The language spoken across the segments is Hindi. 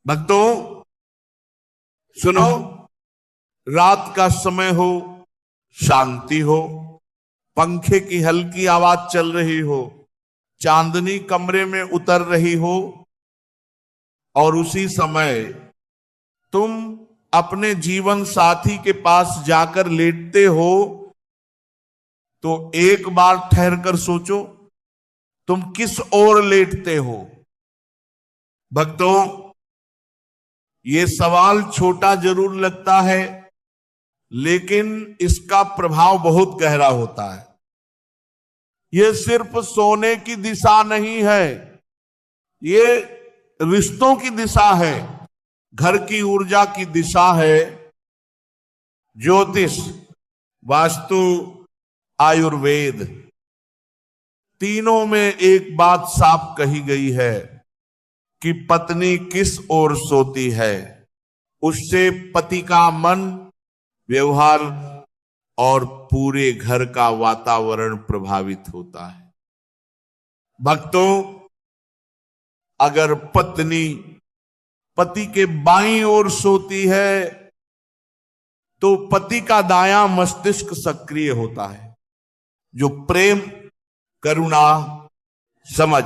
भक्तों सुनो, रात का समय हो, शांति हो, पंखे की हल्की आवाज चल रही हो, चांदनी कमरे में उतर रही हो और उसी समय तुम अपने जीवन साथी के पास जाकर लेटते हो, तो एक बार ठहर कर सोचो तुम किस ओर लेटते हो। भक्तों, ये सवाल छोटा जरूर लगता है, लेकिन इसका प्रभाव बहुत गहरा होता है। ये सिर्फ सोने की दिशा नहीं है, ये रिश्तों की दिशा है, घर की ऊर्जा की दिशा है। ज्योतिष, वास्तु, आयुर्वेद, तीनों में एक बात साफ कही गई है कि पत्नी किस ओर सोती है उससे पति का मन, व्यवहार और पूरे घर का वातावरण प्रभावित होता है। भक्तों, अगर पत्नी पति के बाईं ओर सोती है तो पति का दायां मस्तिष्क सक्रिय होता है, जो प्रेम, करुणा, समझ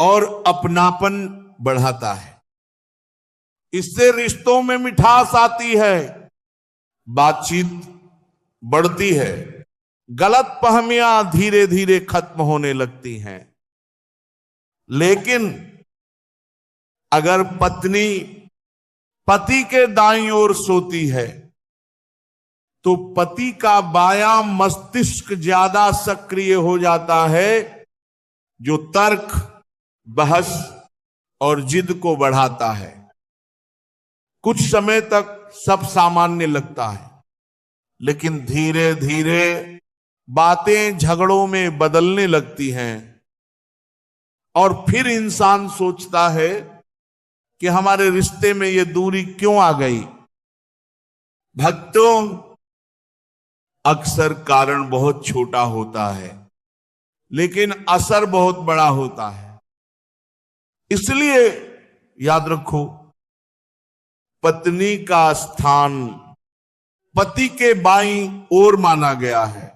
और अपनापन बढ़ाता है। इससे रिश्तों में मिठास आती है, बातचीत बढ़ती है, गलत फहमियां धीरे धीरे खत्म होने लगती हैं। लेकिन अगर पत्नी पति के दाईं ओर सोती है तो पति का बायां मस्तिष्क ज्यादा सक्रिय हो जाता है, जो तर्क, बहस और जिद को बढ़ाता है। कुछ समय तक सब सामान्य लगता है, लेकिन धीरे धीरे बातें झगड़ों में बदलने लगती हैं और फिर इंसान सोचता है कि हमारे रिश्ते में ये दूरी क्यों आ गई। भक्तों, अक्सर कारण बहुत छोटा होता है, लेकिन असर बहुत बड़ा होता है। इसलिए याद रखो, पत्नी का स्थान पति के बाईं ओर माना गया है।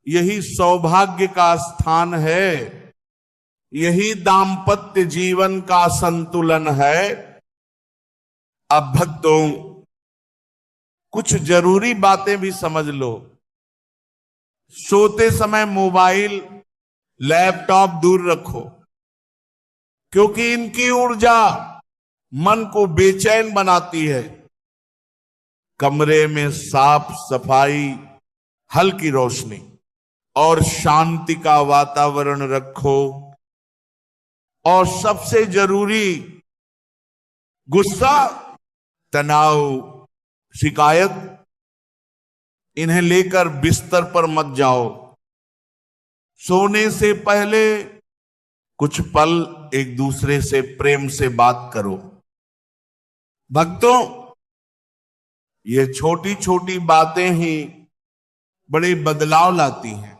यही सौभाग्य का स्थान है, यही दाम्पत्य जीवन का संतुलन है। अब भक्तों, कुछ जरूरी बातें भी समझ लो। सोते समय मोबाइल, लैपटॉप दूर रखो, क्योंकि इनकी ऊर्जा मन को बेचैन बनाती है। कमरे में साफ सफाई, हल्की रोशनी और शांति का वातावरण रखो। और सबसे जरूरी, गुस्सा, तनाव, शिकायत, इन्हें लेकर बिस्तर पर मत जाओ। सोने से पहले कुछ पल एक दूसरे से प्रेम से बात करो। भक्तों, ये छोटी छोटी बातें ही बड़े बदलाव लाती हैं।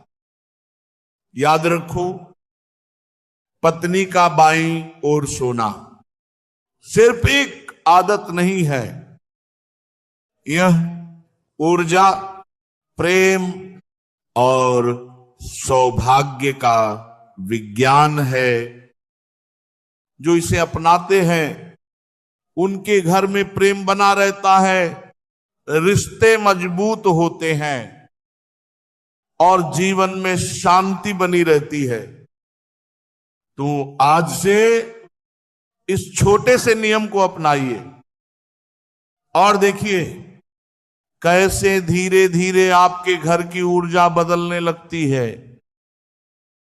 याद रखो, पत्नी का बाईं ओर सोना सिर्फ एक आदत नहीं है, यह ऊर्जा, प्रेम और सौभाग्य का विज्ञान है। जो इसे अपनाते हैं उनके घर में प्रेम बना रहता है, रिश्ते मजबूत होते हैं और जीवन में शांति बनी रहती है। तो आज से इस छोटे से नियम को अपनाइए और देखिए कैसे धीरे धीरे आपके घर की ऊर्जा बदलने लगती है।